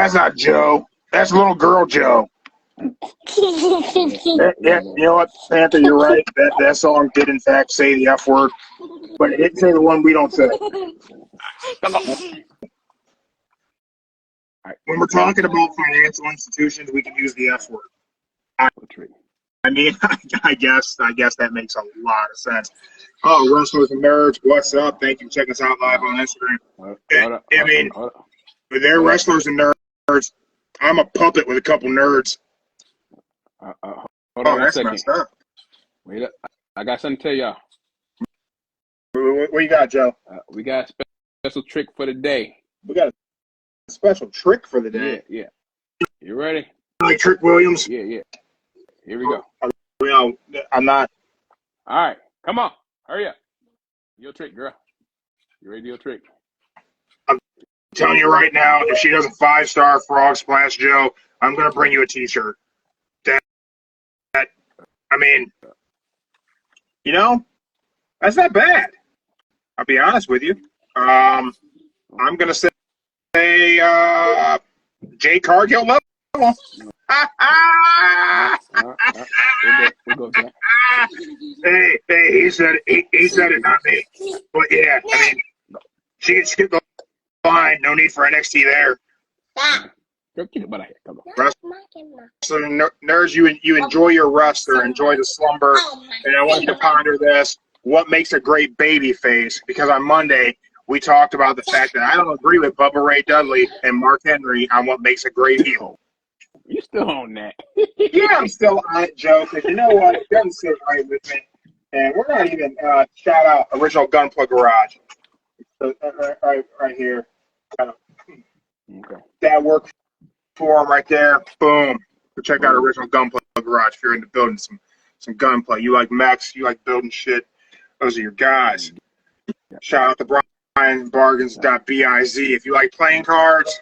That's not Joe. That's little girl Joe. Yeah, you know what, Panther, you're right. That song did, in fact, say the F word, but it didn't say the one we don't say. When we're talking about financial institutions, we can use the F word. I mean, I guess that makes a lot of sense. Oh, Wrestlers and Nerds, what's up? Thank you for checking us out live on Instagram. I mean, they're Wrestlers and Nerds. I'm a puppet with a couple nerds. Hold on, that's messed up. Wait up. I got something to tell y'all. What you got, Joe? We got a special trick for the day. We got a special trick for the day? Yeah. You ready? Like Trick Williams? Yeah. Here we go. I'm not. All right. Come on. Hurry up. Your trick, girl. You ready to do your trick? I'm telling you right now, if she does a 5-star frog splash, Joe, I'm going to bring you a T-shirt. I mean, you know, that's not bad. I'll be honest with you. I'm going to say Jay Cargill level. Hey, he said it, not me. But yeah, I mean, she can skip the line. No need for NXT there. So nerds, you enjoy your rest or enjoy the slumber, and I want you to ponder this: what makes a great baby face? Because on Monday we talked about the fact that I don't agree with Bubba Ray Dudley and Mark Henry on what makes a great heel. You still on that? Yeah, I'm still on it, Joe. Because you know what? It doesn't sit right with me, and we're not even shout out Original Gunplug Garage. So, right here. Okay. That worked for him right there. Boom. Go check out Original Gunplug Garage if you're into building some gunplay. You like mechs, you like building shit. Those are your guys. Shout out to BrianBargains.biz. If you like playing cards,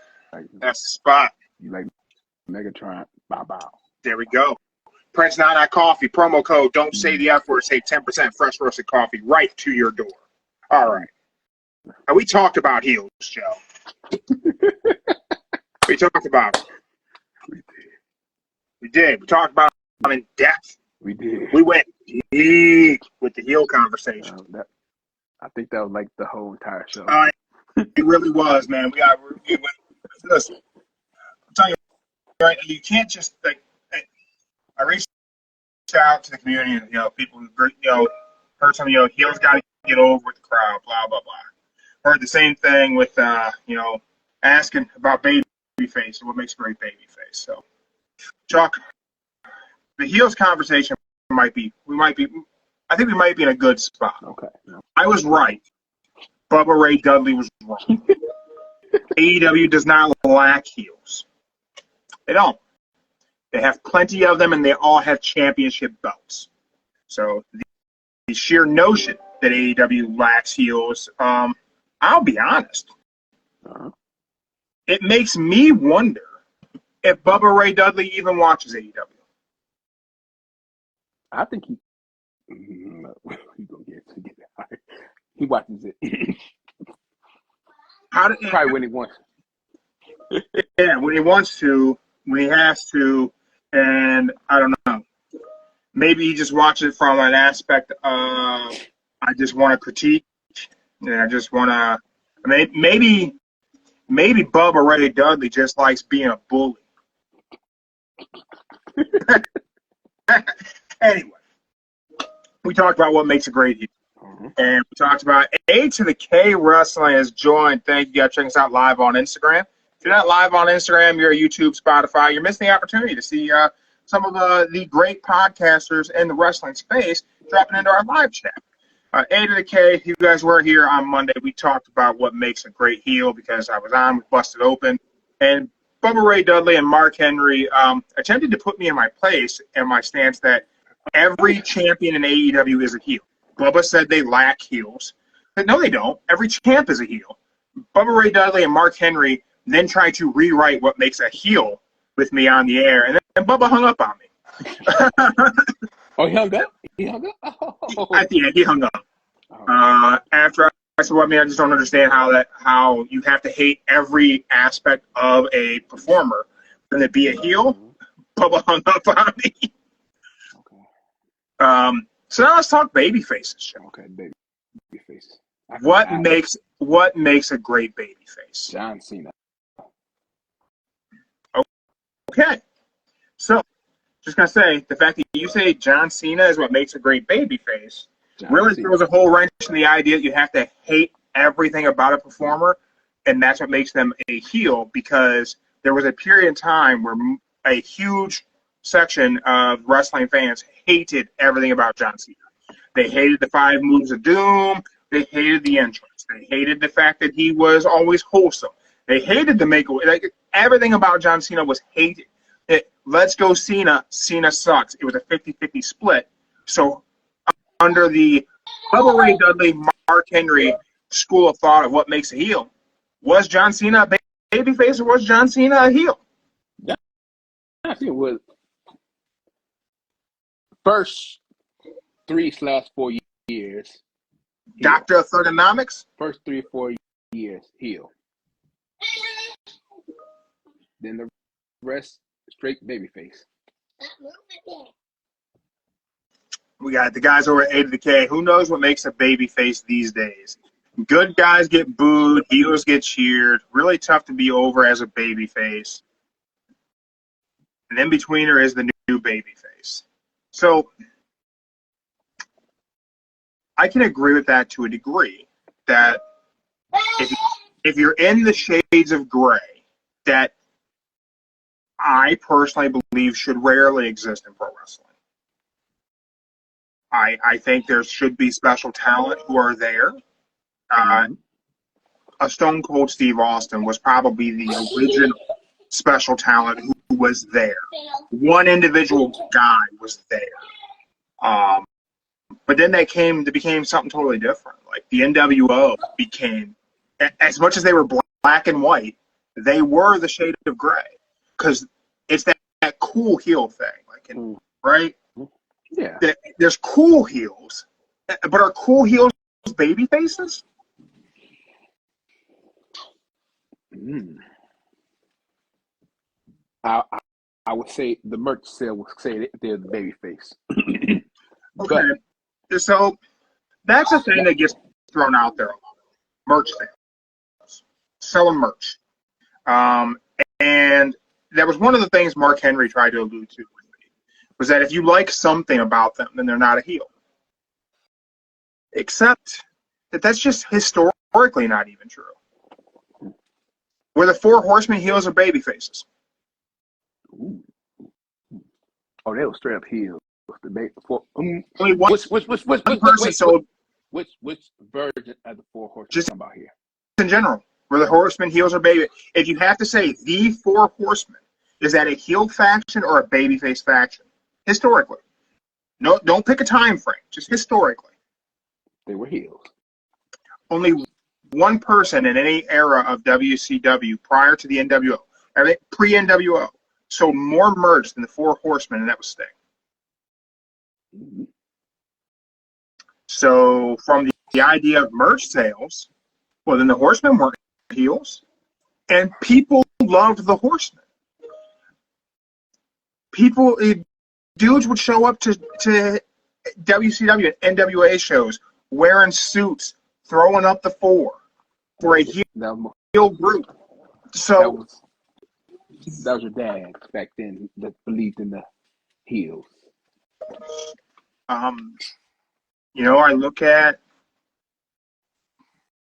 that's the spot. You like Megatron? Bow. There we go. Prince Nana Coffee, promo code, don't say the F word, say 10% fresh roasted coffee right to your door. All right. Now, we talked about heels, Joe. We talked about it. We did. We talked about them in depth. We did. We went deep with the heel conversation. I think that was like the whole entire show. It really was, man. We went. Listen, I'm telling you, right? You can't just like. I reached out to the community, and people who heard some, heels got to get over with the crowd, blah blah blah. Heard the same thing with asking about babyface and what makes a great babyface. So, Chuck, the heels conversation I think we might be in a good spot. Okay. I was right. Bubba Ray Dudley was wrong. AEW does not lack heels. They don't. They have plenty of them, and they all have championship belts. So the sheer notion that AEW lacks heels, I'll be honest. It makes me wonder if Bubba Ray Dudley even watches AEW. I think he gonna get it. He watches it. Probably when he wants. Yeah, when he wants to, when he has to, and I don't know. Maybe he just watches it from an aspect of I just want to critique, and I just want to. Maybe Bubba Ray Dudley just likes being a bully. Anyway, we talked about what makes a great heel. And we talked about A to the K Wrestling has joined. Thank you guys for checking us out live on Instagram. If you're not live on Instagram, you're at YouTube, Spotify, you're missing the opportunity to see some of the great podcasters in the wrestling space dropping into our live chat. A to the K, you guys were here on Monday. We talked about what makes a great heel because I was on with Busted Open. And Bubba Ray Dudley and Mark Henry attempted to put me in my place and my stance that every champion in AEW is a heel. Bubba said they lack heels. But no, they don't. Every champ is a heel. Bubba Ray Dudley and Mark Henry then tried to rewrite what makes a heel with me on the air, and then Bubba hung up on me. Oh, he hung up? He hung up? Oh. At the end, he hung up. After So I mean, I just don't understand how you have to hate every aspect of a performer. Then to be a heel, Bubba hung up on me. Okay. So now let's talk baby faces. Okay, baby face. What makes a great baby face? John Cena. Okay, so just gonna say the fact that you say John Cena is what makes a great baby face really throws a whole wrench in the idea that you have to hate everything about a performer, and that's what makes them a heel. Because there was a period in time where a huge section of wrestling fans hated everything about John Cena. They hated the 5 moves of doom. They hated the entrance. They hated the fact that he was always wholesome. They hated the makeover. Like, everything about John Cena was hated. Let's go Cena. Cena sucks. It was a 50-50 split. So under the Bubba Ray Dudley, Mark Henry school of thought of what makes a heel, was John Cena a babyface or was John Cena a heel? Yeah, I think it was first 3/4 years. Doctor of Thugonomics? First 3 or 4 years, heel. Then the rest, straight babyface. We got the guys over at A to the K. Who knows what makes a babyface these days? Good guys get booed, heels get cheered. Really tough to be over as a babyface. And in betweener is the new babyface. So I can agree with that to a degree. That if you're in the shades of gray, that I personally believe should rarely exist in pro wrestling. I think there should be special talent who are there. A Stone Cold Steve Austin was probably the original special talent who was there. One individual guy was there. But then they became something totally different. Like the NWO became, as much as they were black and white, they were the shade of gray. Because it's that cool heel thing. Right? Yeah. There's cool heels. But are cool heels baby faces? I would say the merch sale would say they're the baby face. Okay. So that's a thing that gets thrown out there. Merch sales. Selling merch. And that was one of the things Mark Henry tried to allude to, was that if you like something about them, then they're not a heel. Except that that's just historically not even true. Were the 4 Horsemen heels or baby faces? Ooh. Oh, they were straight up heels. Only one person sold. Which version of the 4 Horsemen just talking about here? In general, were the Horsemen heels or baby? If you have to say the 4 Horsemen, is that a heel faction or a babyface faction? Historically. No, don't pick a time frame. Just historically. They were heels. Only one person in any era of WCW prior to the NWO, pre-NWO, sold more merch than the 4 Horsemen, and that was Sting. So from the idea of merch sales, well, then the Horsemen weren't heels, and people loved the Horsemen. Dudes would show up to WCW and NWA shows wearing suits, throwing up the 4 for a heel group. So that was your dad back then that believed in the heels. I look at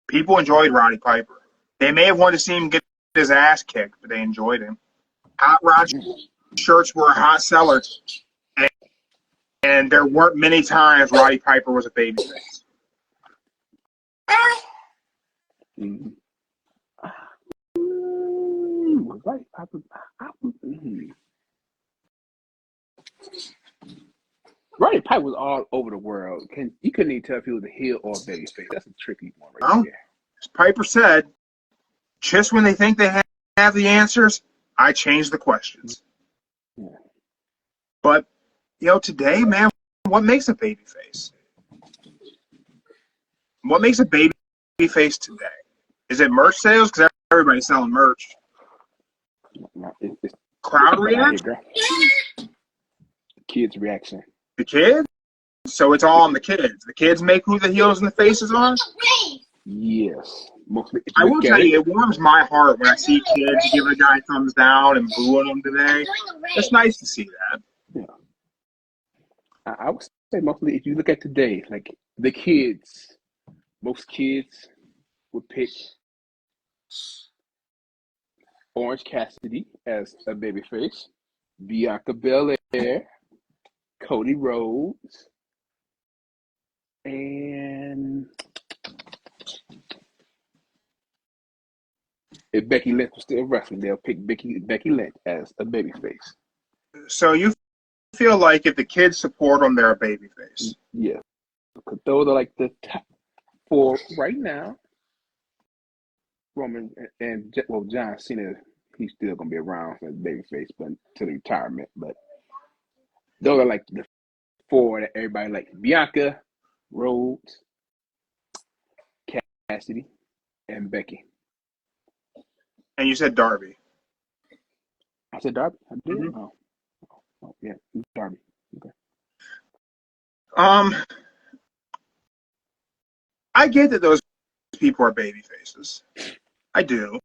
people enjoyed Roddy Piper. They may have wanted to see him get his ass kicked, but they enjoyed him. Hot rod shirts were a hot seller, and there weren't many times Roddy Piper was a babyface. Roddy Piper was all over the world. You couldn't even tell if he was a heel or a babyface. That's a tricky one right there. As Piper said, just when they think they have the answers, I change the questions. Yeah. But, today, man, what makes a babyface? What makes a baby babyface today? Is it merch sales? Because everybody's selling merch. No, it's Crowd reaction? Kids' reaction. The kids? So it's all on the kids. The kids make who the heels and the faces are? Yes. Mostly. I will tell you, it warms my heart when I see kids giving a guy a thumbs down and booing him today. It's nice to see that. Yeah. I would say mostly if you look at today, like the kids, most kids would pick Orange Cassidy as a babyface, Bianca Belair, Cody Rhodes, and if Becky Lynch was still wrestling, they'll pick Becky Lynch as a babyface. So you feel like if the kids support them, they're a babyface? Yeah. Because those are like the top four right now. Roman and John Cena, he's still gonna be around as babyface, but to the retirement. But those are like the four that everybody likes: Bianca, Rhodes, Cassidy, and Becky. And you said Darby. I said Darby. I did. Mm-hmm. Oh, yeah, Darby. Okay. I get that those people are baby faces. I do.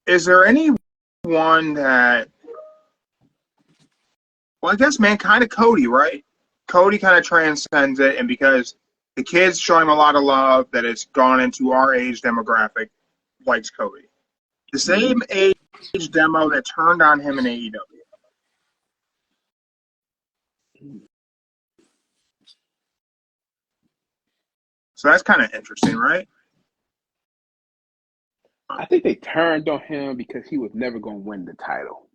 Is there anyone that, well, I guess, man, kind of Cody, right? Cody kind of transcends it, and because the kids show him a lot of love that has gone into our age demographic, likes Cody. The same age demo that turned on him in AEW. So that's kind of interesting, right? I think they turned on him because he was never going to win the title.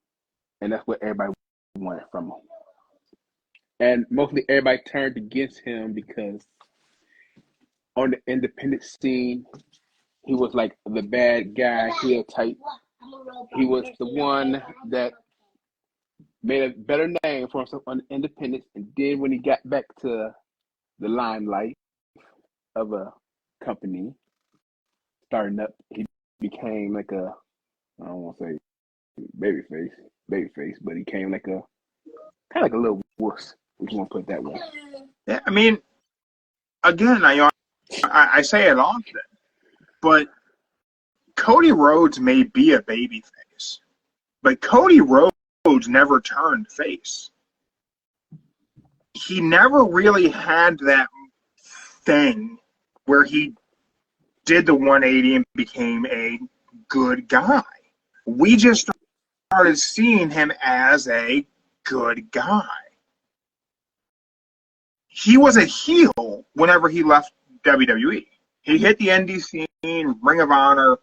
And that's what everybody wanted from him. And mostly everybody turned against him because on the independent scene, he was like the bad guy, heel type. He was the one that made a better name for himself on the independents. And then when he got back to the limelight of a company starting up, he became like a, I don't want to say babyface, but he came like a kind of like a little wuss, if you want to put it that way. Yeah, I mean, again, I say it often, but Cody Rhodes may be a babyface, but Cody Rhodes never turned face. He never really had that thing where he did the 180 and became a good guy. We just started seeing him as a good guy. He was a heel whenever he left WWE. He hit the indie scene, Ring of Honor,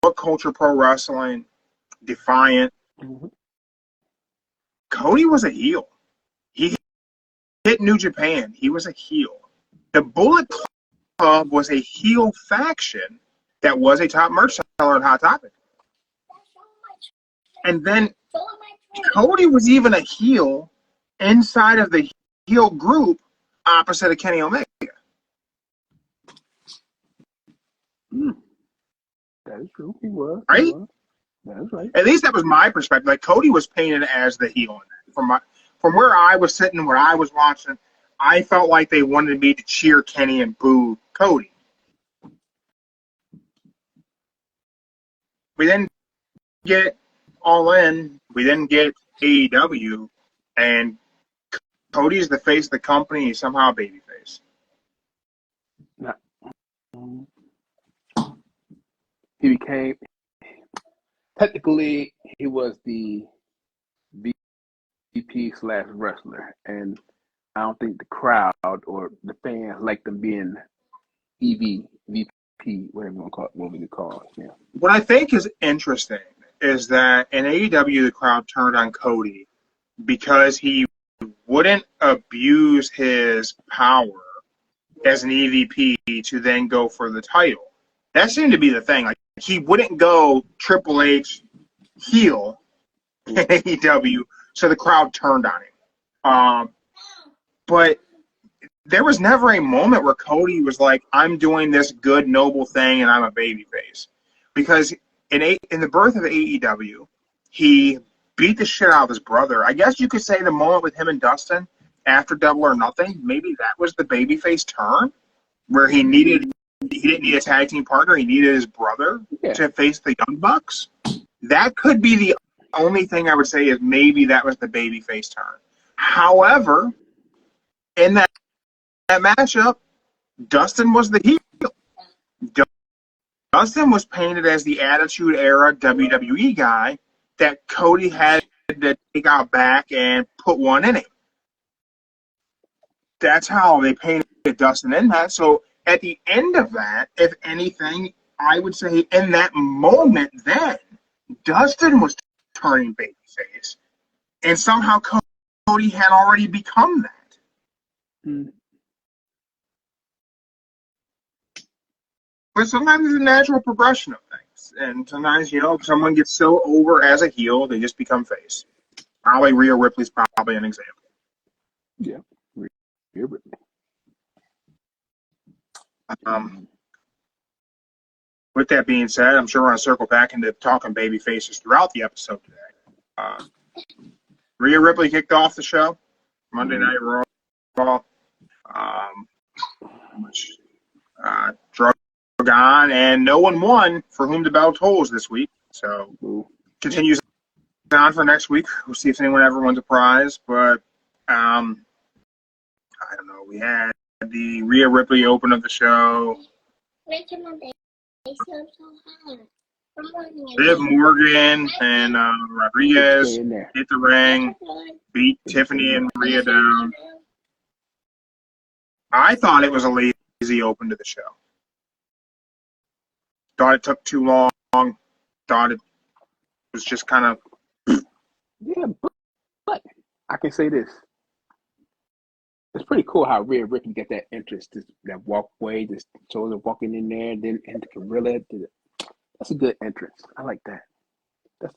What Culture Pro Wrestling, Defiant. Mm-hmm. Cody was a heel. He hit New Japan. He was a heel. The Bullet Club was a heel faction that was a top merch seller on Hot Topic. And then Cody was even a heel inside of the heel group opposite of Kenny Omega. That is true. He was. Right? He was. That is right. At least that was my perspective. Like, Cody was painted as the heel in that. From where I was sitting, where I was watching, I felt like they wanted me to cheer Kenny and boo Cody. We then get All In. We then get AEW, and Cody's the face of the company. He's somehow a babyface. He became, technically, he was the VP/wrestler, and I don't think the crowd or the fans liked him being VP, whatever you want to call it, what we call it. Yeah. What I think is interesting is that in AEW, the crowd turned on Cody because he wouldn't abuse his power as an EVP to then go for the title. That seemed to be the thing. Like, he wouldn't go Triple H heel in AEW so the crowd turned on him. But there was never a moment where Cody was like, I'm doing this good, noble thing, and I'm a babyface. Because in the birth of AEW, he beat the shit out of his brother. I guess you could say the moment with him and Dustin after Double or Nothing, maybe that was the babyface turn, where he didn't need a tag team partner. He needed his brother to face the Young Bucks. That could be the only thing I would say is maybe that was the babyface turn. However, in that matchup, Dustin was the heel. Dustin was painted as the Attitude Era WWE guy that Cody had to take out back and put one in him. That's how they painted Dustin in that. So at the end of that, if anything, I would say in that moment then, Dustin was turning babyface. And somehow Cody had already become that. Mm. But sometimes it's a natural progression of things. And sometimes, if someone gets so over as a heel, they just become face. Probably Rhea Ripley's probably an example. Yeah, Rhea Ripley. With that being said, I'm sure we're going to circle back into talking baby faces throughout the episode today. Rhea Ripley kicked off the show, Monday Night Raw, which drug on, and no one won for whom the bell tolls this week. So continues on for next week. We'll see if anyone ever wins a prize, but I don't know. We had the Rhea Ripley open of the show. Liv Morgan and Rodriguez hit the ring, beat Tiffany and Rhea down. I thought it was a lazy open to the show. Thought it took too long. Thought it was just kind of... Yeah, but I can say this. It's pretty cool how Rhea Ripley get that interest, that walkway, just shows her walking in there, then into Gorilla. That's a good entrance. I like that. That's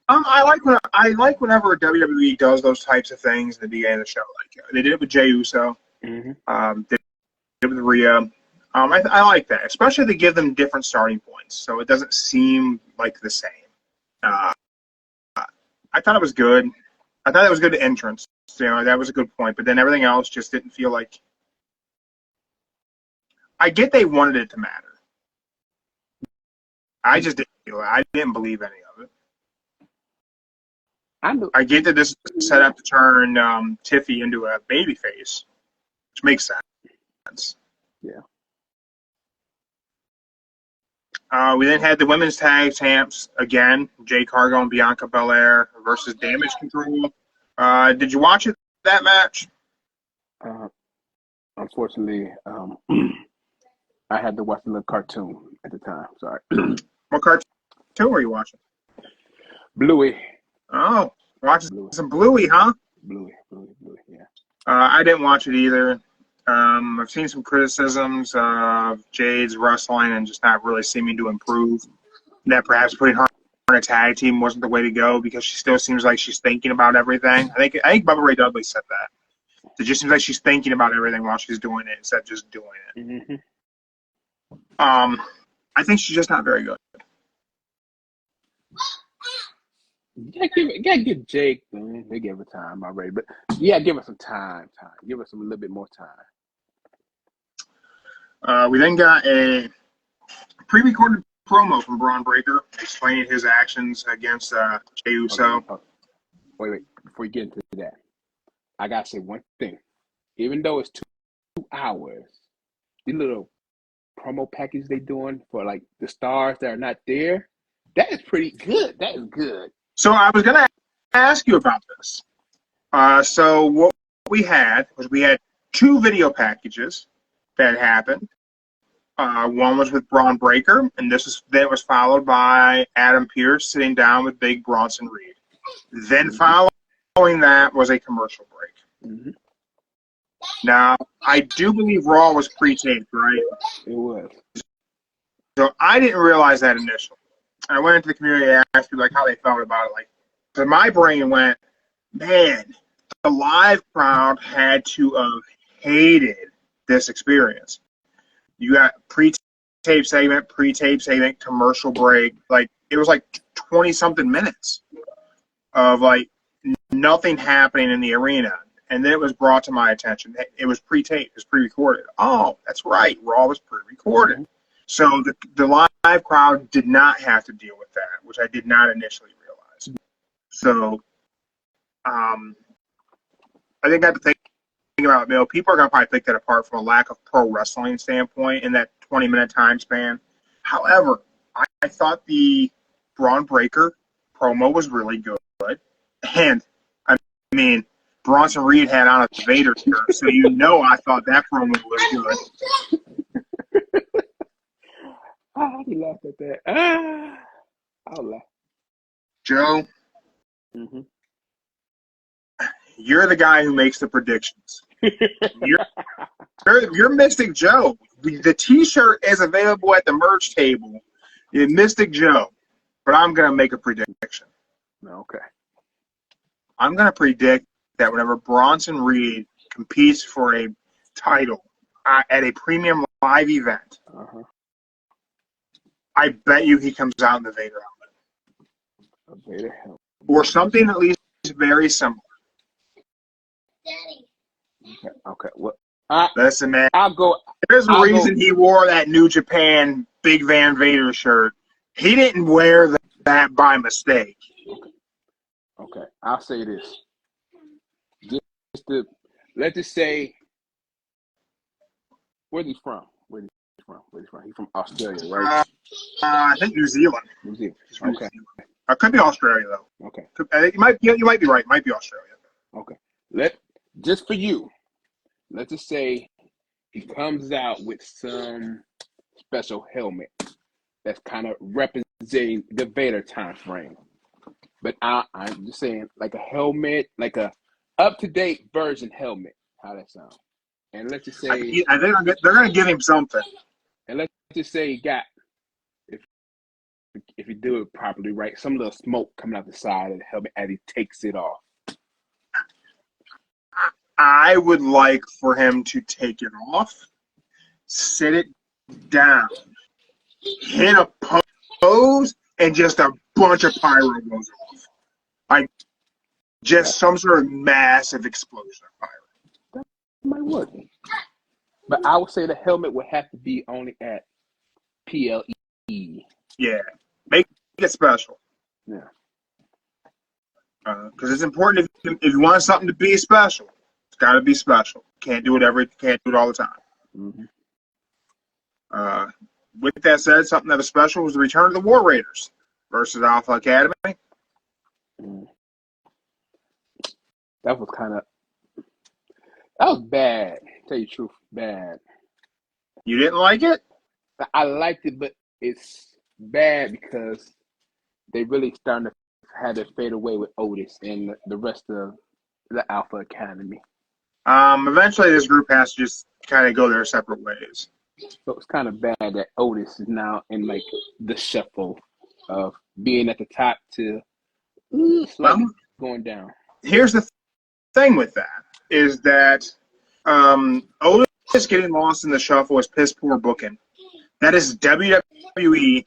I like whenever WWE does those types of things at the beginning of the show. Like they did it with Jey Uso. Mm-hmm. They did it with Rhea. I like that, especially to give them different starting points, so it doesn't seem like the same. I thought it was good. I thought it was a good entrance. That was a good point. But then everything else just didn't feel like. I get they wanted it to matter. I just didn't feel it. I didn't believe any of it. I get that this is set up to turn Tiffy into a babyface, which makes sense. Yeah. We then had the women's tag champs again, Jade Cargill and Bianca Belair versus Damage Control. Did you watch that match? Unfortunately, I had to watch the little cartoon at the time. Sorry. What cartoon were you watching? Bluey. Oh, watching some Bluey, huh? Bluey, yeah. I didn't watch it either. I've seen some criticisms of Jade's wrestling and just not really seeming to improve. That perhaps putting her in a tag team wasn't the way to go because she still seems like she's thinking about everything. I think Bubba Ray Dudley said that. It just seems like she's thinking about everything while she's doing it instead of just doing it. Mm-hmm. I think she's just not very good. You gotta give Jake. They gave her time already, but yeah, give her some time. Give her a little bit more time. We then got a pre-recorded promo from Braun Breaker explaining his actions against Jey Uso. Okay. Wait. Before you get into that, I gotta say one thing. Even though it's 2 hours, the little promo package they doing for like the stars that are not there, that is pretty good. That is good. So I was gonna ask you about this. So what we had was 2 video packages that happened. One was with Braun Breaker, and that was followed by Adam Pearce sitting down with Big Bronson Reed. Then following that was a commercial break. Mm-hmm. Now, I do believe Raw was pre-taped, right? It was. So I didn't realize that initially. I went into the community and asked people how they felt about it. So my brain went, man, the live crowd had to have hated this experience. You got pre-tape segment, commercial break. Like, it was like 20-something minutes of, like, nothing happening in the arena. And then it was brought to my attention. It was pre-taped. It was pre-recorded. Oh, that's right. Raw was pre-recorded. So the live crowd did not have to deal with that, which I did not initially realize. So I think I have to think about, people are going to probably pick that apart from a lack of pro wrestling standpoint in that 20-minute time span. However, I thought the Braun Breaker promo was really good. And, I mean, Bronson Reed had on a Vader shirt, so I thought that promo was good. I laughed at that. I'll laugh. Joe, mm-hmm. You're the guy who makes the predictions. You're Mystic Joe. The T-shirt is available at the merch table. You're Mystic Joe. But I'm going to make a prediction. Okay. I'm going to predict that whenever Bronson Reed competes for a title at a premium live event, I bet you he comes out in the Vader helmet. A Vader helmet. Or something at least very similar. Okay. Well, listen, man. I'll go. There's a reason he wore that New Japan Big Van Vader shirt. He didn't wear that by mistake. Okay. I'll say this. Let's just say, where's he from? He's from Australia, right? I think New Zealand. New Zealand. Okay. Could be Australia though. Okay. You might be right. It might be Australia. Okay. Just for you, let's just say he comes out with some special helmet that's kind of representing the Vader time frame. But I'm just saying, like a helmet, like a up-to-date version helmet. How that sound? And let's just say I think they're going to give him something. And let's just say he got, if you do it properly, right, some little smoke coming out the side of the helmet as he takes it off. I would like for him to take it off, sit it down, hit a pose, and just a bunch of pyro goes off. Like, just some sort of massive explosion of pyro. That might work. But I would say the helmet would have to be only at PLE. Yeah. Make it special. Yeah. Because it's important if you want something to be special, it's got to be special. Can't do it all the time. Mm-hmm. With that said, something that was special was the return of the War Raiders versus Alpha Academy. That was bad. To tell you the truth, bad. You didn't like it? I liked it, but it's bad because they really starting to have it fade away with Otis and the rest of the Alpha Academy. Eventually, this group has to just kind of go their separate ways. So it's kind of bad that Otis is now in like the shuffle of being at the top to slightly going down. Here's the thing with that is that Otis getting lost in the shuffle is piss poor booking. That is WWE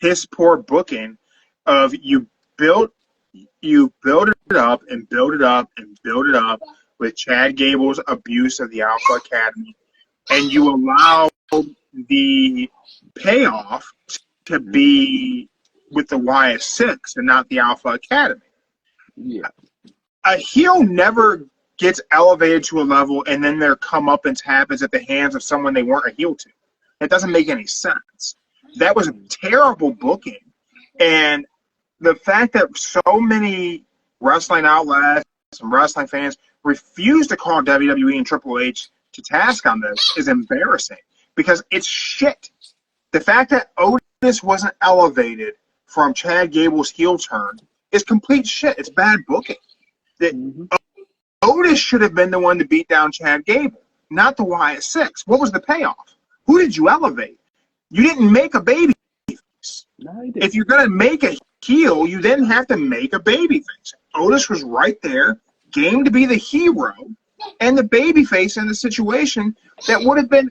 piss poor booking of you build it up and build it up and build it up with Chad Gable's abuse of the Alpha Academy, and you allow the payoff to be with the YS6 and not the Alpha Academy. Yeah. A heel never gets elevated to a level and then their comeuppance happens at the hands of someone they weren't a heel to. That doesn't make any sense. That was a terrible booking. And the fact that so many wrestling outlets and wrestling fans refuse to call WWE and Triple H to task on this is embarrassing because it's shit. The fact that Otis wasn't elevated from Chad Gable's heel turn is complete shit. It's bad booking. Otis should have been the one to beat down Chad Gable, not the YS6. What was the payoff? Who did you elevate? You didn't make a baby face. No, he didn't. If you're going to make a heel, you then have to make a babyface. Otis was right there, game to be the hero and the babyface in the situation that would have been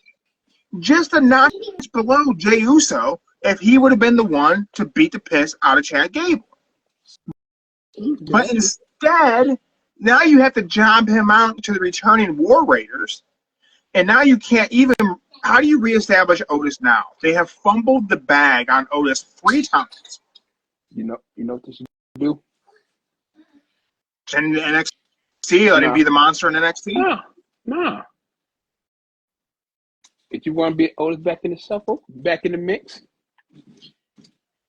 just a notch below Jey Uso if he would have been the one to beat the piss out of Chad Gable. But instead, now you have to job him out to the returning War Raiders, and now you can't even. How do you reestablish Otis now? They have fumbled the bag on Otis 3 times. You know what they should do? And NXT, let him be the monster in NXT. No. If you want to be Otis back in the shuffle, back in the mix,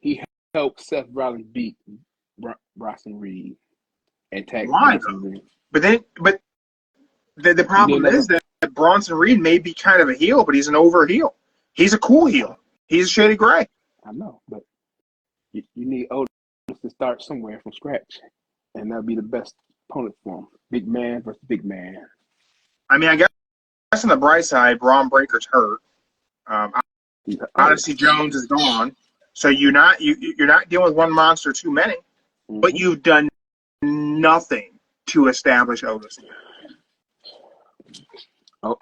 he helped Seth Rollins beat Bronson Reed and tag Bronson Reed. But the problem is that Bronson Reed may be kind of a heel, but he's an over heel. He's a cool heel. He's a shade of gray. I know, but you need Otis to start somewhere from scratch, and that'll be the best opponent for him. Big man versus big man. I mean, I guess on the bright side, Braun Breaker's hurt. Odyssey Jones is gone, so you're not dealing with one monster too many. Mm-hmm. But you've done nothing to establish Otis.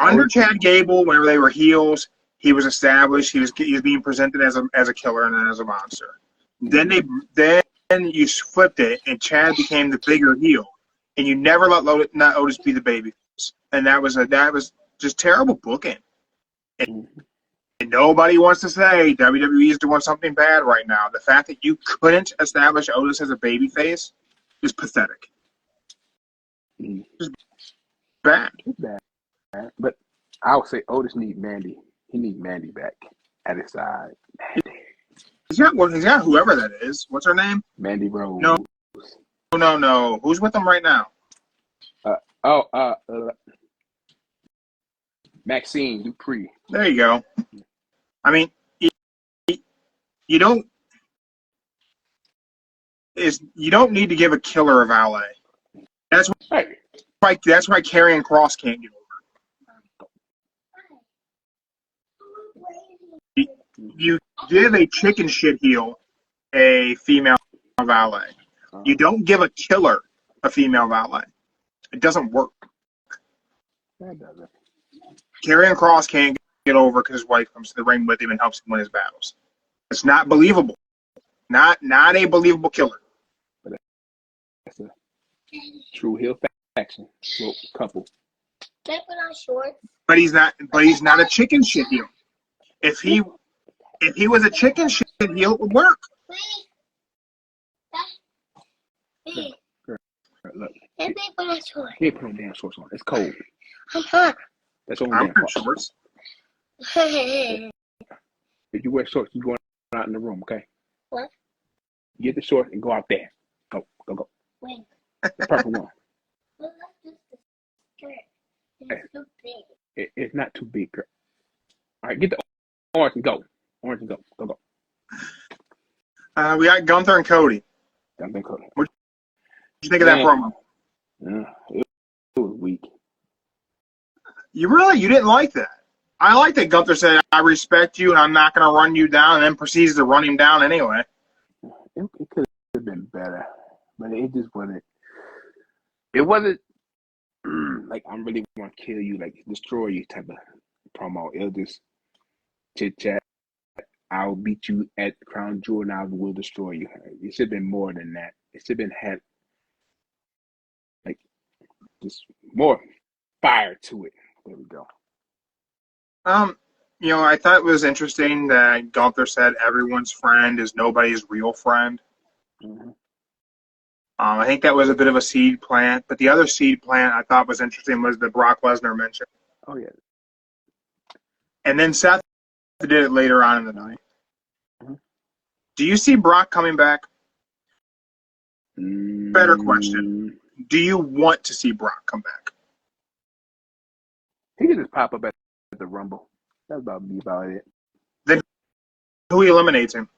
Under Chad Gable, whenever they were heels, he was established. He was being presented as a killer and then as a monster. Then you flipped it, and Chad became the bigger heel, and you never let Otis be the baby. And that was just terrible booking. And nobody wants to say WWE is doing something bad right now. The fact that you couldn't establish Otis as a babyface is pathetic. Just bad. But I would say Otis needs Mandy. He needs Mandy back at his side. Mandy. He's got whoever that is. What's her name? Mandy Rose. No. Who's with him right now? Maxine Dupree. There you go. I mean, you don't need to give a killer a valet. That's why Karrion Kross can't get over. You give a chicken shit heel a female valet. You don't give a killer a female valet. It doesn't work. That doesn't. Karrion Kross can't get over because his wife comes to the ring with him and helps him win his battles. It's not believable. Not a believable killer. But that's a true heel faction couple. But he's not a chicken shit heel. If he was a chicken shit heel, it would work. Look. He ain't put on damn shorts on. It's cold. That's only I'm wearing shorts. If you wear shorts, you going out in the room, okay? What? Get the shorts and go out there. Go. When? The purple one. Well, that's just the skirt. It's too big. It's not too big, girl. All right, get the orange and go. Go. We got Gunther and Cody. Gunther and Cody. What did you think of that promo? It was weak. You didn't like that? I like that Gunther said, "I respect you, and I'm not going to run you down," and then proceeds to run him down anyway. It could have been better, but it just wasn't. It wasn't like I'm really going to kill you, like destroy you type of promo. It was just chit chat. I'll beat you at Crown Jewel, and I will destroy you. It should have been more than that. It should have been had like just more fire to it. There we go. I thought it was interesting that Gunther said everyone's friend is nobody's real friend. Mm-hmm. I think that was a bit of a seed plant, but the other seed plant I thought was interesting was the Brock Lesnar mention. Oh, yeah. And then Seth did it later on in the night. Mm-hmm. Do you see Brock coming back? Better question. Do you want to see Brock come back? He could just pop up at the Rumble. That's about it. Then who eliminates him?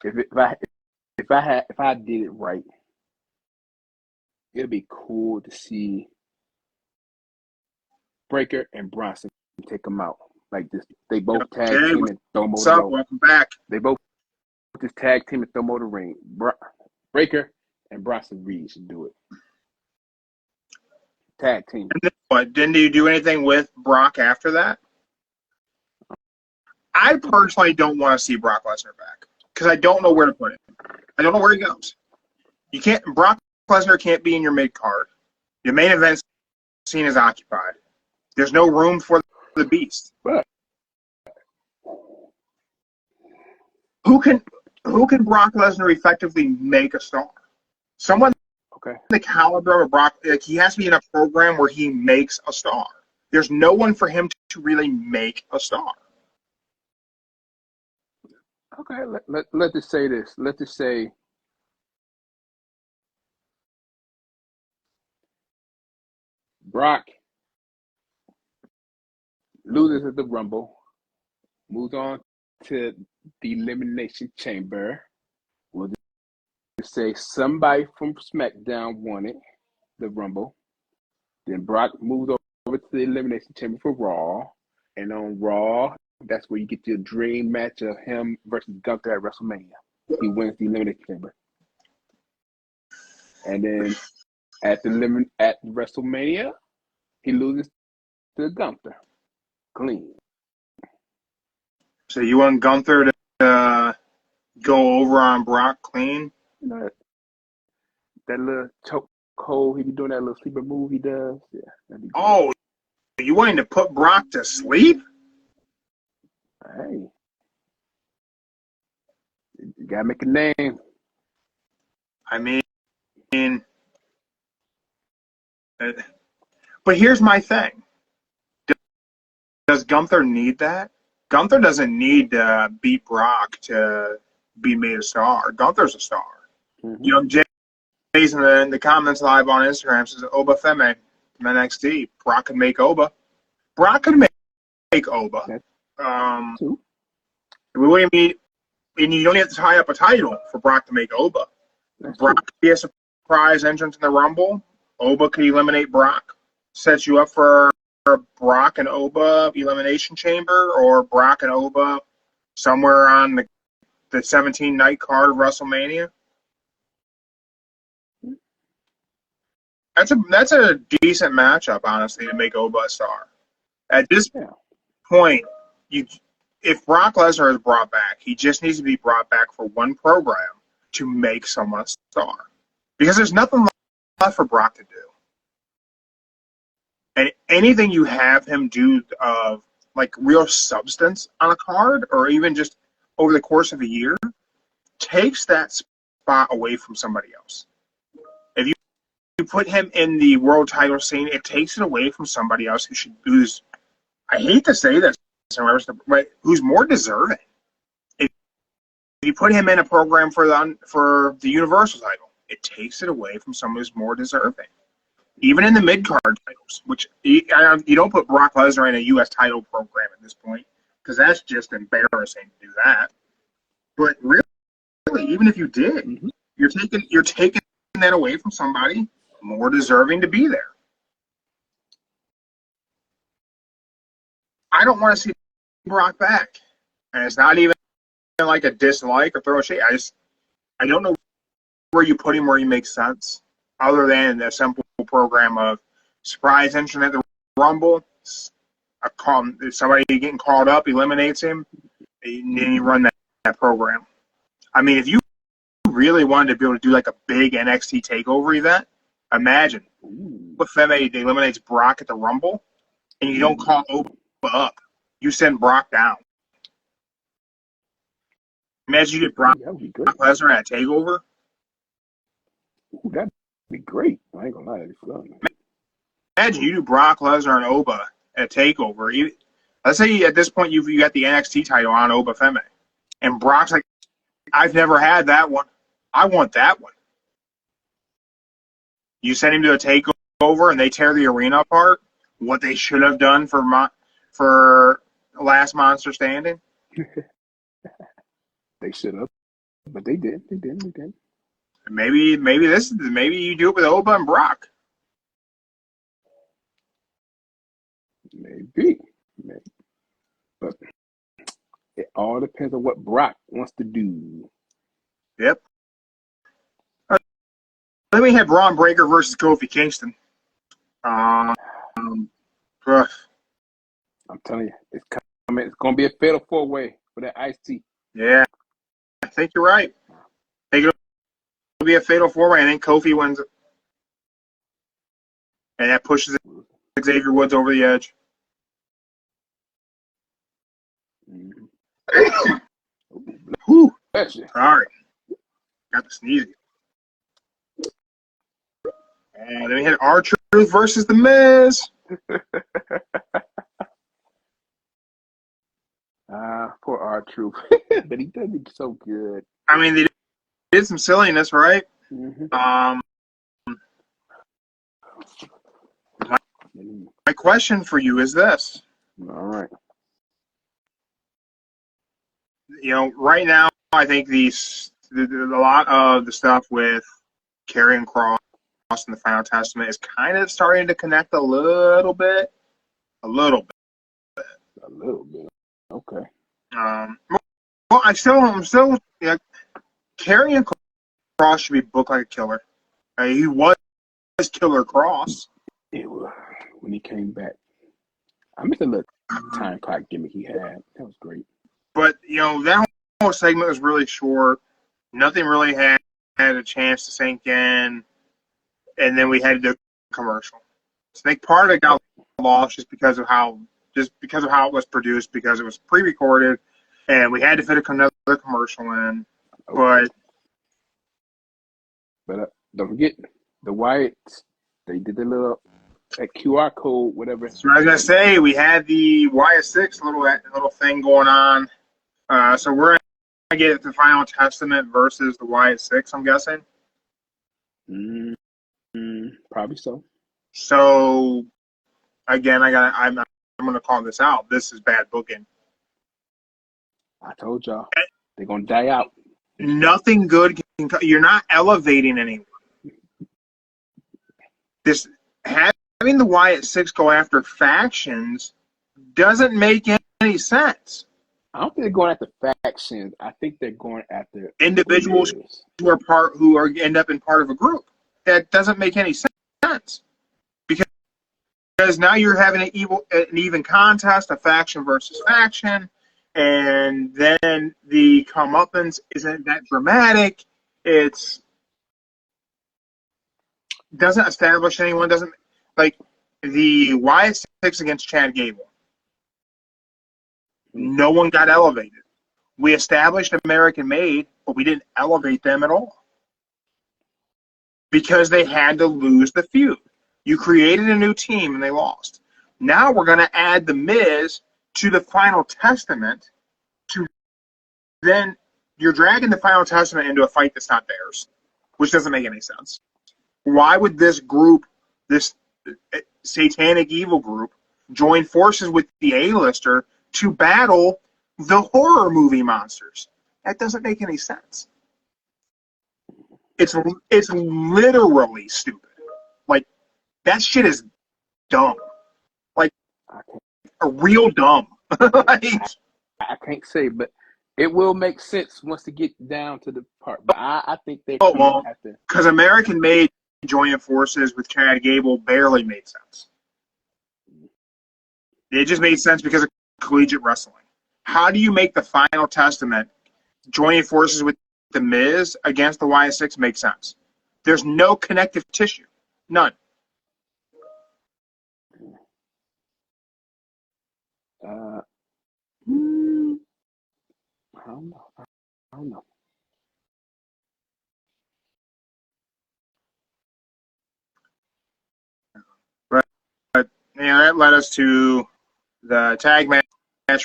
If I did it right, it'd be cool to see Breaker and Bronson take them out like this. They both tag Jay, team and throw them what's over up? the Welcome back. They both just tag team and throw them over the ring. Breaker and Bronson Reed should do it. Tag team. And then what? Didn't you do anything with Brock after that? I personally don't want to see Brock Lesnar back because I don't know where to put him. I don't know where he goes. You can't. Brock Lesnar can't be in your mid card. Your main event scene is occupied. There's no room for the Beast. But Who can Brock Lesnar effectively make a star? Someone the caliber of Brock. Like, he has to be in a program where he makes a star. There's no one for him to really make a star. okay, let's just say this. Let's just say Brock loses at the Rumble, moves on to the Elimination Chamber. We'll just say somebody from SmackDown won it, the Rumble. Then Brock moves over to the Elimination Chamber for Raw. And on Raw, that's where you get your dream match of him versus Gunther at WrestleMania. He wins the Elimination Chamber. And then at WrestleMania, he loses to Gunther. Clean. So you want Gunther to go over on Brock clean? You know, that little choke hold, he be doing that little sleeper move he does. Yeah, that'd be good. Oh, you wanting to put Brock to sleep? Hey, you gotta make a name. I mean, but here's my thing. Does Gunther need that? Gunther doesn't need to beat Brock to be made a star. Gunther's a star. Mm-hmm. You know, Jay's in the comments live on Instagram says Oba Feme from NXT. Brock can make Oba. Brock can make Oba. We wouldn't need, and you don't have to tie up a title for Brock to make Oba. Brock could be a surprise entrance in the Rumble. Oba could eliminate Brock. Sets you up for Brock and Oba Elimination Chamber, or Brock and Oba somewhere on the 17-night card of WrestleMania. That's a decent matchup, honestly, to make Oba a star. At this point, if Brock Lesnar is brought back, he just needs to be brought back for one program to make someone a star. Because there's nothing left for Brock to do. And anything you have him do of like real substance on a card, or even just over the course of a year, takes that spot away from somebody else. If you put him in the world title scene, it takes it away from somebody else who's I hate to say this, but who's more deserving. If you put him in a program for the Universal title, it takes it away from someone who's more deserving. Even in the mid-card titles, which you don't put Brock Lesnar in a U.S. title program at this point, because that's just embarrassing to do that. But really, even if you did, you're taking that away from somebody more deserving to be there. I don't want to see Brock back, and it's not even like a dislike or throw a shade. I don't know where you put him where he makes sense, other than a simple program of surprise entrance at the Rumble, somebody getting called up, eliminates him, and then you run that program. I mean, if you really wanted to be able to do like a big NXT takeover event, imagine what Feme eliminates Brock at the Rumble, and you don't call Oba up. You send Brock down. Imagine you get Brock Lesnar at a takeover. Ooh, that'd be great. I ain't gonna lie, that'd be fun. Imagine you do Brock Lesnar and Oba at a takeover. Let's say at this point you got the NXT title on Oba Feme, and Brock's like, I've never had that one. I want that one. You send him to a takeover and they tear the arena apart. What they should have done for Last Monster Standing. They should have, but they did. They did. Maybe you do it with Oba and Brock. Maybe. But it all depends on what Brock wants to do. Yep. Then we had Braun Breaker versus Kofi Kingston. Rough. I'm telling you, it's coming. It's going to be a fatal 4-way for that IC. Yeah, I think you're right. I think it'll be a fatal 4-way, and then Kofi wins it. And that pushes Xavier Woods over the edge. Mm-hmm. Whew. Gotcha. Sorry. Got to sneeze. And then we had R-Truth versus The Miz. Poor R-Truth. But he does it so good. I mean, they did some silliness, right? Mm-hmm. My question for you is this. All right. You know, right now, I think a lot of the stuff with Karrion Kross and the Final Testament is kind of starting to connect a little bit. A little bit. Okay. Well, I'm still, Karrion Kross should be booked like a killer. He was Killer Kross. It was when he came back. I missed a little time clock gimmick he had. That was great. But, you know, that whole segment was really short. Nothing really had a chance to sink in. And then we had to do a commercial. So I think part of it got lost just because of how it was produced, because it was pre-recorded, and we had to fit another commercial in. Okay. But don't forget, the Wyatts, they did the little QR code, whatever. So I was going to say, we had the YS6 little thing going on. So we're going to get the Final Testament versus the YS6, I'm guessing. Probably so. So, again, I'm going to call this out. This is bad booking. I told y'all. They're going to die out. Nothing good can come. You're not elevating anyone. Having the YS6 go after factions doesn't make any sense. I don't think they're going after factions. I think they're going after individuals who end up in part of a group. That doesn't make any sense. Because now you're having an even contest, a faction versus faction, and then the comeuppance isn't that dramatic. It doesn't establish anyone. Doesn't like the YS6 against Chad Gable. No one got elevated. We established American Made, but we didn't elevate them at all because they had to lose the feud. You created a new team and they lost. Now we're going to add The Miz to the Final Testament. Then you're dragging the Final Testament into a fight that's not theirs, which doesn't make any sense. Why would this group, this satanic evil group, join forces with the A-lister to battle the horror movie monsters? That doesn't make any sense. It's literally stupid. Like, that shit is dumb. Like, a real dumb. Like, I can't say, but it will make sense once they get down to the part. But I think they have to. Because American Made joining forces with Chad Gable barely made sense. It just made sense because of collegiate wrestling. How do you make the Final Testament joining forces with The Miz against the YS6 make sense? There's no connective tissue. None. I don't know. But that led us to the tag match,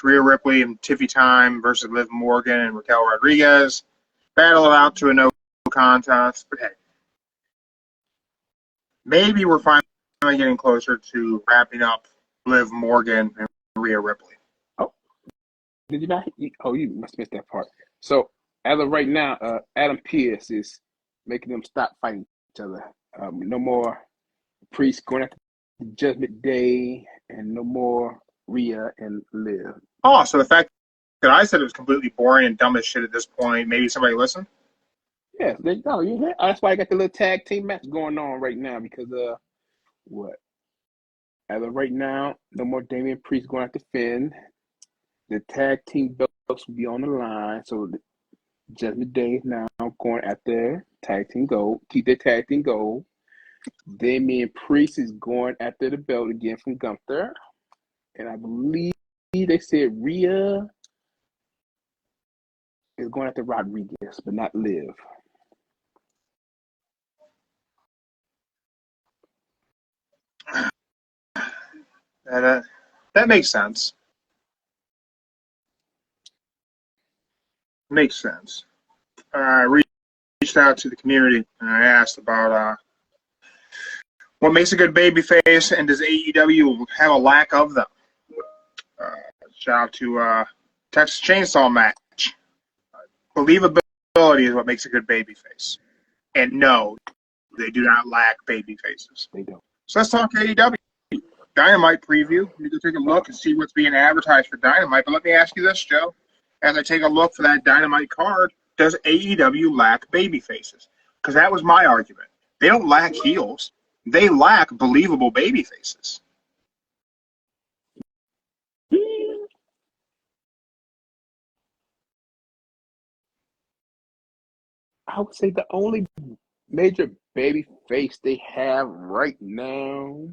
Rhea Ripley and Tiffy Time versus Liv Morgan and Raquel Rodriguez. Battle it out to a no contest. But hey, maybe we're finally getting closer to wrapping up Liv Morgan and Rhea Ripley. Oh, did you not? Oh, you must have missed that part. So, as of right now, Adam Pearce is making them stop fighting each other. No more Priest going after Judgment Day and no more Rhea and Liv. Oh, so the fact that I said it was completely boring and dumb as shit at this point, maybe somebody listened? Yeah, that's why I got the little tag team match going on right now because what? As of right now, no more Damian Priest going to Finn. The tag team belts will be on the line, so the Judgment Day is now going after tag team gold. Keep their tag team gold. Damian Priest is going after the belt again from Gunther. And I believe they said Rhea is going after Rodriguez, but not Liv. That makes sense. Makes sense. I reached out to the community and I asked about what makes a good babyface and does AEW have a lack of them? Shout out to Texas Chainsaw Match. Believability is what makes a good babyface. And no, they do not lack babyfaces. They don't. So let's talk AEW. Dynamite preview. You can take a look and see what's being advertised for Dynamite. But let me ask you this, Joe. As I take a look for that Dynamite card, does AEW lack babyfaces? Because that was my argument. They don't lack heels. They lack believable babyfaces. I would say the only major baby face they have right now.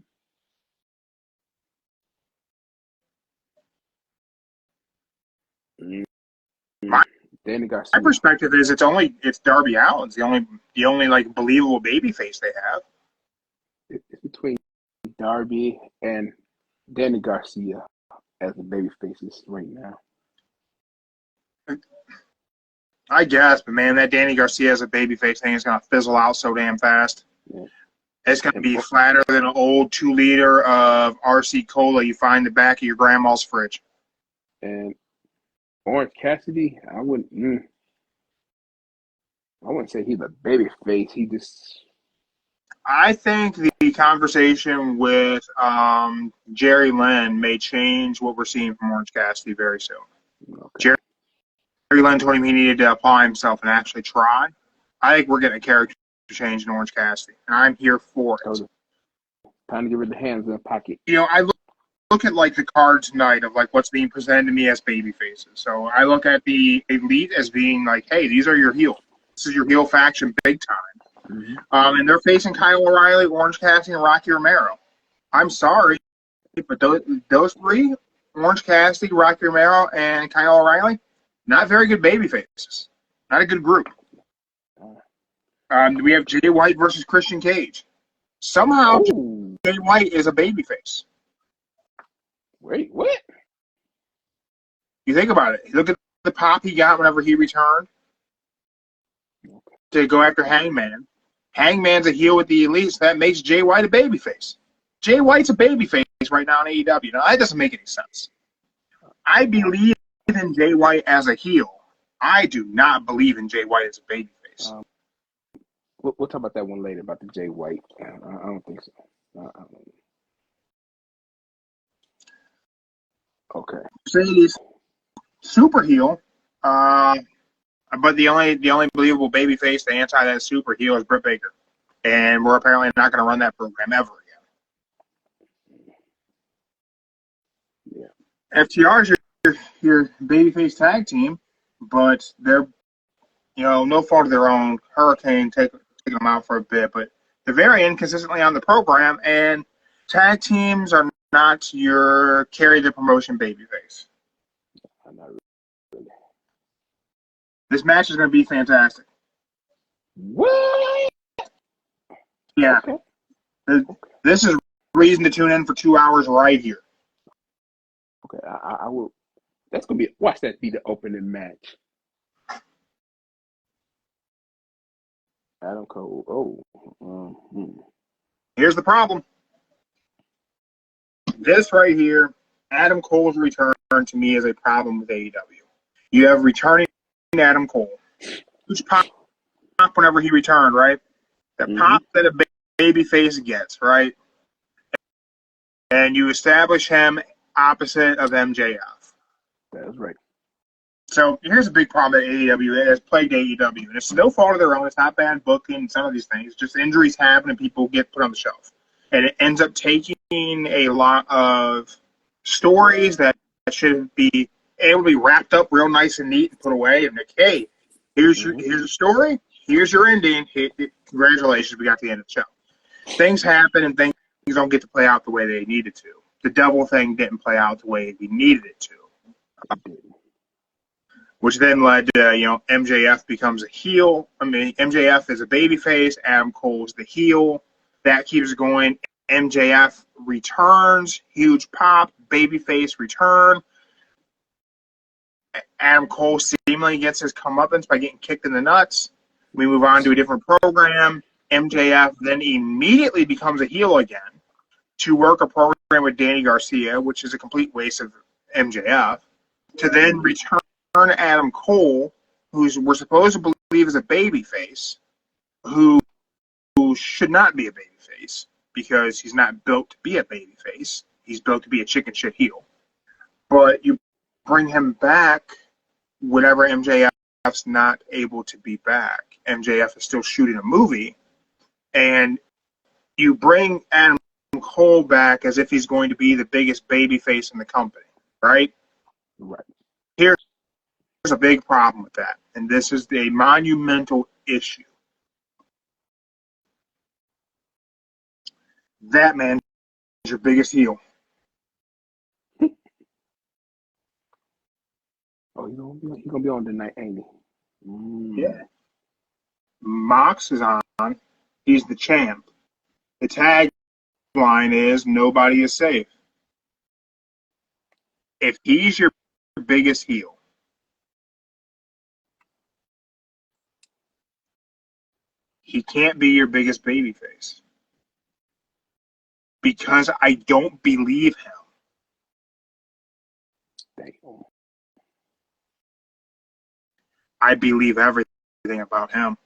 Danny Garcia. My perspective is it's Darby Allin's the only like believable babyface they have. It's between Darby and Danny Garcia as the baby faces right now. I guess, but man, that Danny Garcia as a babyface thing is gonna fizzle out so damn fast. Yeah. It's gonna be flatter than an old 2-liter of RC Cola you find in the back of your grandma's fridge. And Orange Cassidy, I wouldn't say he's a baby face. He just. I think the conversation with Jerry Lynn may change what we're seeing from Orange Cassidy very soon. Okay. Jerry Lynn told him he needed to apply himself and actually try. I think we're getting a character change in Orange Cassidy, and I'm here for it. Time to get rid of the hands in the pocket. You know, I look at like the card tonight of like what's being presented to me as baby faces. So I look at the Elite as being like, hey, these are your heels. This is your heel faction big time. Mm-hmm. And they're facing Kyle O'Reilly, Orange Cassidy, and Rocky Romero. I'm sorry, but those three, Orange Cassidy, Rocky Romero, and Kyle O'Reilly, not very good baby faces. Not a good group. We have Jay White versus Christian Cage. Somehow, Jay White is a babyface. Wait, what? You think about it. Look at the pop he got whenever he returned to go after Hangman. Hangman's a heel with the Elite, so that makes Jay White a babyface. Jay White's a babyface right now in AEW. Now, that doesn't make any sense. I believe in Jay White as a heel. I do not believe in Jay White as a babyface. We'll talk about that one later, about the Jay White. I don't think so. Okay. Mercedes, super heel, but the only believable babyface, the anti that super heel, is Britt Baker, and we're apparently not going to run that program ever again. Yeah. FTR is your babyface tag team, but they're no fault of their own. Hurricane taking them out for a bit, but they're very inconsistently on the program, and tag teams are not your carry the promotion babyface. Not really. This match is going to be fantastic. What? Yeah. Okay. This is reason to tune in for 2 hours right here. Okay, I will. That's going to be. Watch that be the opening match. Adam Cole. Here's the problem. This right here, Adam Cole's return to me is a problem with AEW. You have returning Adam Cole. Huge pop whenever he returned, right? The pop that a baby face gets, right? and you establish him opposite of MJF. That's right. So here's a big problem that AEW has plagued AEW, and it's no fault of their own. It's not bad booking, some of these things. Just injuries happen and people get put on the shelf. And it ends up taking a lot of stories that should be able to be wrapped up real nice and neat and put away. And like, hey, here's your story, here's your ending. Congratulations, we got to the end of the show. Things happen and things don't get to play out the way they needed to. The double thing didn't play out the way we needed it to. Which then led to, MJF becomes a heel. I mean, MJF is a babyface. Adam Cole's the heel. That keeps going. MJF returns. Huge pop. Babyface return. Adam Cole seemingly gets his comeuppance by getting kicked in the nuts. We move on to a different program. MJF then immediately becomes a heel again to work a program with Danny Garcia, which is a complete waste of MJF, to then return Adam Cole, who we're supposed to believe is a babyface, who should not be a babyface because he's not built to be a babyface. He's built to be a chicken shit heel. But you bring him back whenever MJF's not able to be back. MJF is still shooting a movie, and you bring Adam Cole back as if he's going to be the biggest babyface in the company, right? Right. Here's a big problem with that, and this is a monumental issue. That man is your biggest heel. Oh, he's gonna be on tonight, ain't he? Yeah. Mox is on. He's the champ. The tagline is "Nobody is safe." If he's your biggest heel, he can't be your biggest babyface because I don't believe him. Damn. I believe everything about him.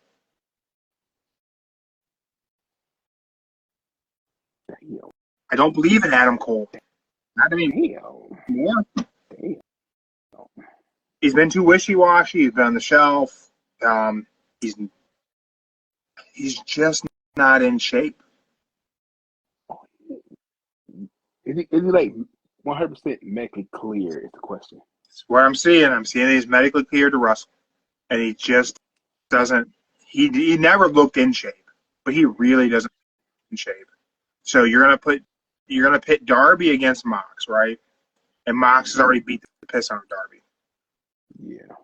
Damn. I don't believe in Adam Cole. Not anymore. Damn. He's been too wishy-washy. He's been on the shelf. He's just not in shape. Is he like 100% medically clear? Is the question. That's what I'm seeing. I'm seeing he's medically cleared to wrestle, and he just doesn't. He never looked in shape, but he really doesn't look in shape. So you're gonna pit Darby against Mox, right? And Mox has already beat the piss out of Darby. Yeah.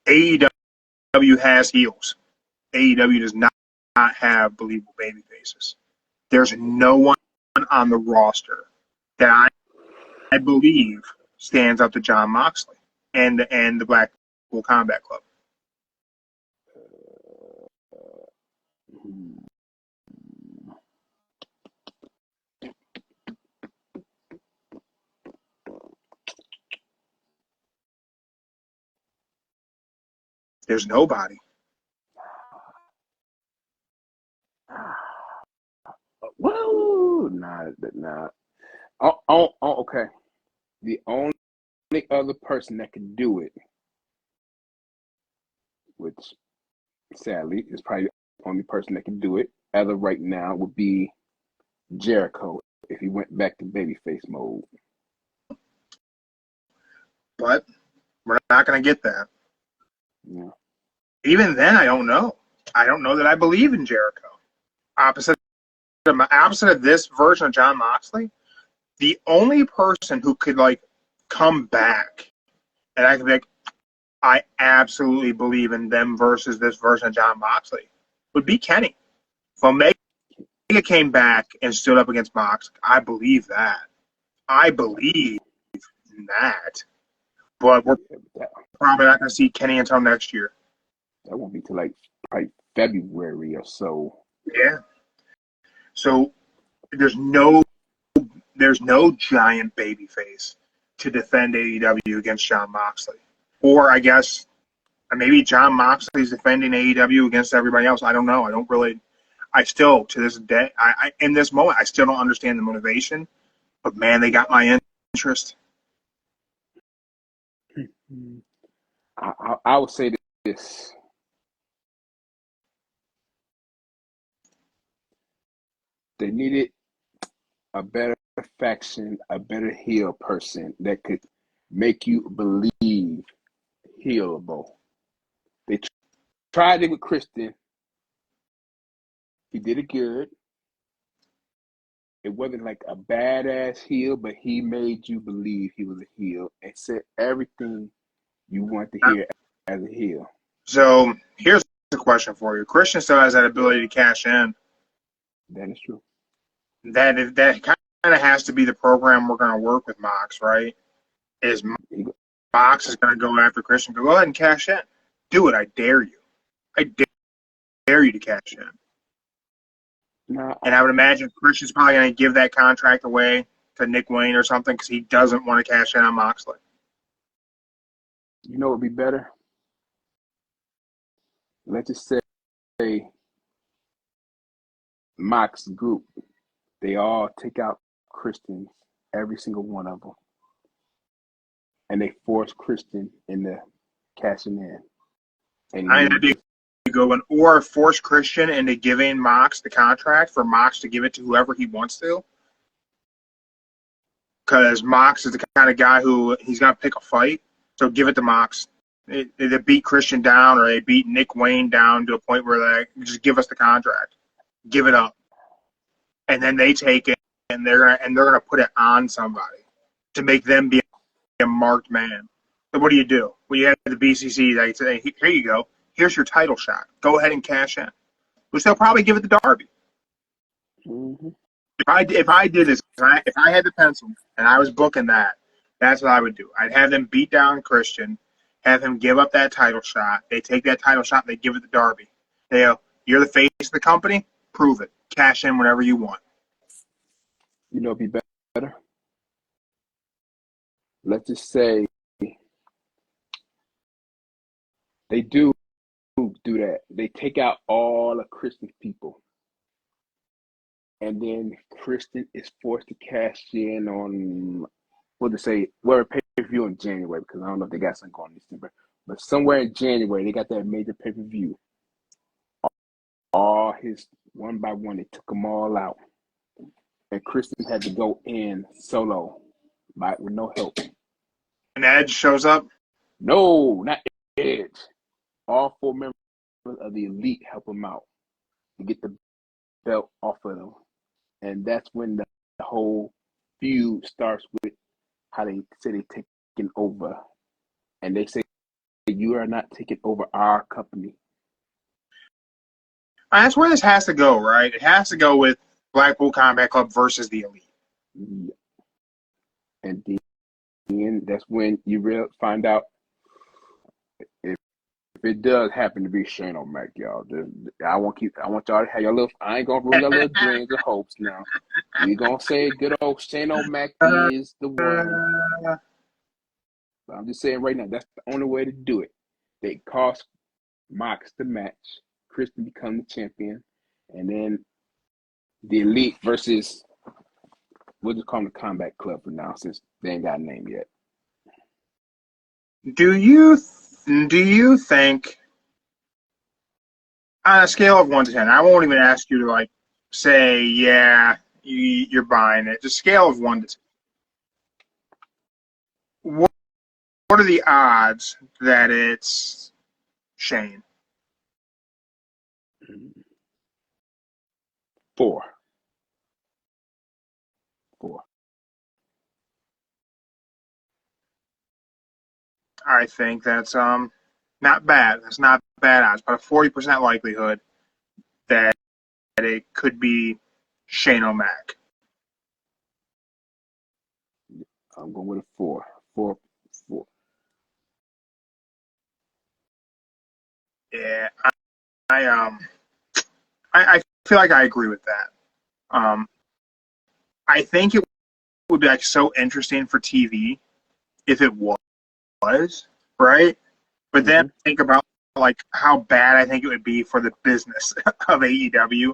AEW has heels. AEW does not have believable baby faces. There's no one on the roster that I believe stands up to Jon Moxley and the Blackpool Combat Club. There's nobody. Whoa, nah. Oh, okay. The only other person that can do it, which sadly is probably the only person that can do it as of right now, would be Jericho if he went back to babyface mode. But we're not going to get that. Yeah. Even then, I don't know. I don't know that I believe in Jericho. Opposite of this version of Jon Moxley, the only person who could come back and I could be like, I absolutely believe in them versus this version of Jon Moxley would be Kenny. If Omega came back and stood up against Mox, I believe that. I believe in that. But we're probably not going to see Kenny until next year. That won't be till probably February or so. Yeah. So there's no giant baby face to defend AEW against Jon Moxley. Or I guess maybe Jon Moxley's defending AEW against everybody else. I don't know. I still, to this day, in this moment, I still don't understand the motivation But man, they got my interest. I would say this. They needed a better faction, a better heel person that could make you believe healable. They tried it with Christian. He did it good. It wasn't like a badass heel, but he made you believe he was a heel and said everything you want to hear as a heel. So here's a question for you. Christian still has that ability to cash in. That is true. That kind of has to be the program we're going to work with Mox, right? Is Mox is going to go after Christian. Go ahead and cash in. Do it. I dare you. I dare you to cash in. No, And I would imagine Christian's probably going to give that contract away to Nick Wayne or something because he doesn't want to cash in on Moxley. You know what would be better? Let's just say Mox group, they all take out Christians, every single one of them. And they force Christian into cashing in. And That'd be a good one. Or force Christian into giving Mox the contract for Mox to give it to whoever he wants to. Because Mox is the kind of guy who he's going to pick a fight. So give it to Mox. They beat Christian down or they beat Nick Wayne down to a point where they just give us the contract. Give it up. And then they take it and they're gonna put it on somebody to make them be a marked man. So what do? When you have the BCC, they say, here you go. Here's your title shot. Go ahead and cash in. Which they'll probably give it to Darby. Mm-hmm. If I did this, if I had the pencil and I was booking that, that's what I would do. I'd have them beat down Christian, have him give up that title shot. They take that title shot and they give it to Darby. They go, you're the face of the company? Prove it. Cash in whenever you want. You know, it'd be better. Let's just say they do that. They take out all the Christian people. And then Christian is forced to cash in on, we're pay-per-view in January, because I don't know if they got something going in December. But somewhere in January, they got that major pay-per-view. All his, one by one, they took them all out. And Christian had to go in solo with no help. And Edge shows up? No, not Edge. All 4 members of the Elite help him out to get the belt off of them. And that's when the whole feud starts with how they say they're taking over. And they say, you are not taking over our company. That's where this has to go, right? It has to go with Blackpool Combat Club versus the Elite. Yeah. And then that's when you find out if it does happen to be Shane O'Mac, y'all. I want y'all to have your little. I ain't gonna ruin your little dreams or hopes now. We gonna say good old Shane O'Mac is the one. But I'm just saying right now, that's the only way to do it. They cost Mox the match. Christian become the champion, and then the Elite versus, we'll just call them the Combat Club for now, since they ain't got a name yet. Do you think, on a scale of 1 to 10, I won't even ask you to say, yeah, you're buying it. Just scale of 1 to 10. What are the odds that it's Shane? 4. I think that's not bad. That's not bad odds, but a 40% likelihood that it could be Shane O'Mac. I'm going with a 4. 4. Yeah, I feel like I agree with that. I think it would be so interesting for TV if it was, right? But then think about how bad I think it would be for the business of AEW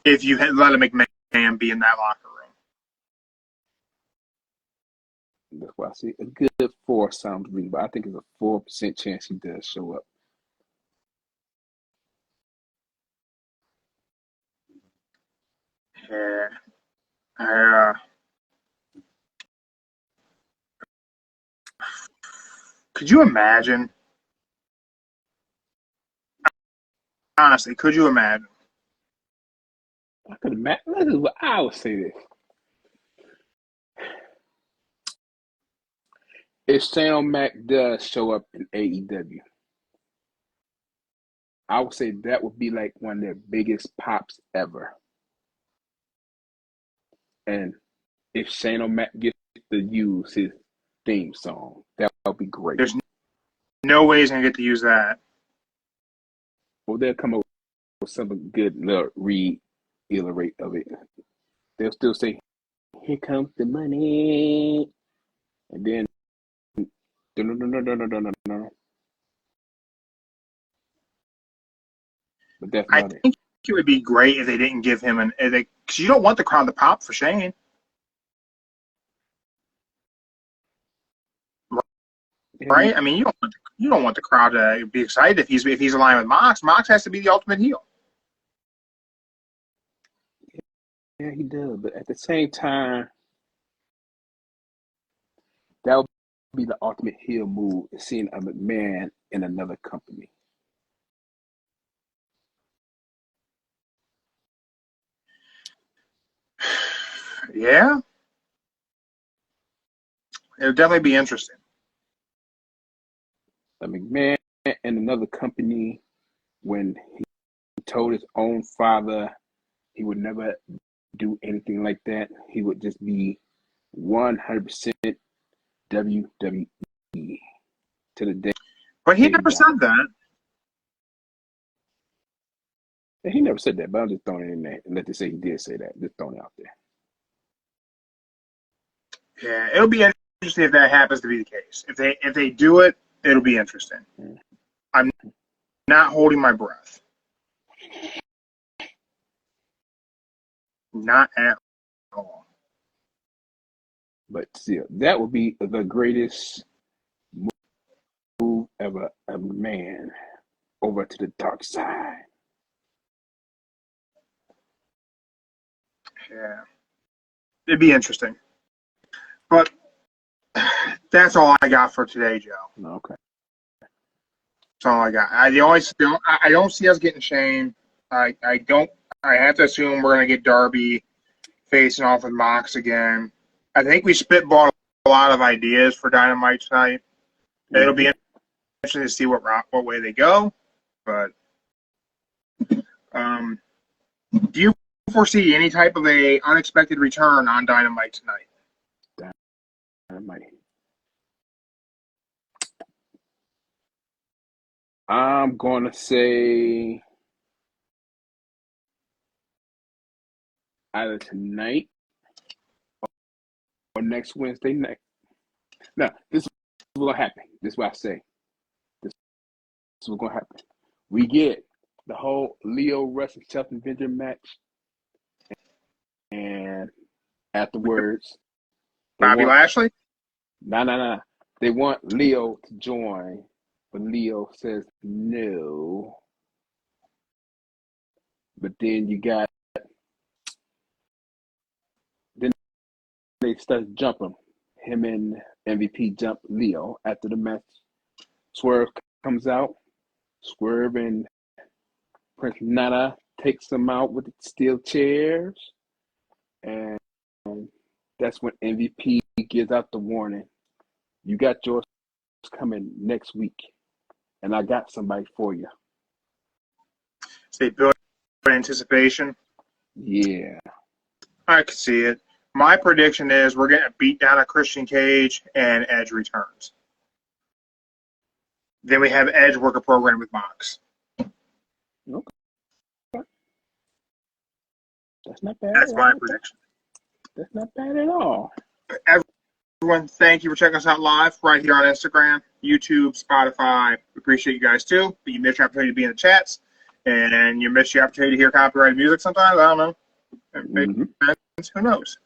if you had let a McMahon be in that locker room. That's why I see a good 4 sounds reasonable. I think it's a 4% chance he does show up. Yeah. Could you imagine? Honestly, could you imagine? I could imagine. This is what I would say this. If Shane O'Mac does show up in AEW, I would say that would be like one of their biggest pops ever. And if Shane O'Mac gets to use his theme song, that would be great. There's no way he's going to get to use that. Well, they'll come up with something good, little reiterate of it. They'll still say, "Here comes the money," and then no. But that's I not it. think it would be great if they didn't give him because you don't want the crowd to pop for Shane. Right? I mean, you don't want the crowd to be excited if he's aligned with Mox. Mox has to be the ultimate heel. Yeah, he does. But at the same time, that would be the ultimate heel move, seeing a McMahon in another company. Yeah. It would definitely be interesting. A McMahon in another company, when he told his own father he would never do anything like that, he would just be 100% WWE to the day. But he never said that. He never said that, but I'm just throwing it in there and let they say he did say that. Just throwing it out there. Yeah, it'll be interesting if that happens to be the case. If they do it, it'll be interesting. I'm not holding my breath. Not at all. But still, that would be the greatest move ever. A man over to the dark side. Yeah. It'd be interesting. But that's all I got for today, Joe. Okay. That's all I got. I don't see us getting Shane. I have to assume we're gonna get Darby facing off with Mox again. I think we spitballed a lot of ideas for Dynamite tonight. It'll be interesting to see what way they go. But do you foresee any type of a unexpected return on Dynamite tonight? Dynamite. I'm going to say either tonight or next Wednesday night. Now, this is what's going to happen. This is what I say. This is what's going to happen. We get the whole Leo Rush and Shelton Benjamin match. And afterwards, Bobby Lashley? No. They want Leo to join, but Leo says no. But then then they start jumping. Him and MVP jump Leo after the match. Swerve comes out. Swerve and Prince Nana takes him out with the steel chairs. And that's when MVP gives out the warning. You got yours coming next week, and I got somebody for you. Say build anticipation. Yeah. I can see it. My prediction is we're getting a beat down of Christian Cage and Edge returns. Then we have Edge work a program with Mox. Okay. That's not bad. That's my prediction. That's not bad at all. Everyone, thank you for checking us out live right here on Instagram, YouTube, Spotify. We appreciate you guys too. But you missed your opportunity to be in the chats, and you missed your opportunity to hear copyrighted music sometimes. I don't know. Maybe, who knows?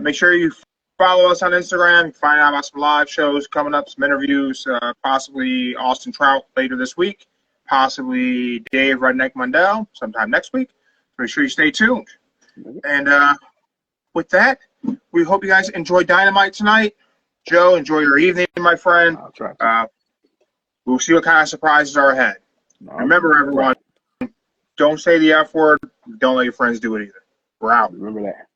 Make sure you Follow us on Instagram. Find out about some live shows coming up, some interviews, possibly Austin Trout later this week, possibly Dave Redneck Mundell sometime next week. Make sure you stay tuned. And with that, we hope you guys enjoy Dynamite tonight. Joe, enjoy your evening, my friend. I'll try to. We'll see what kind of surprises are ahead. Remember, everyone, don't say the F word. Don't let your friends do it either. We're out. Remember that.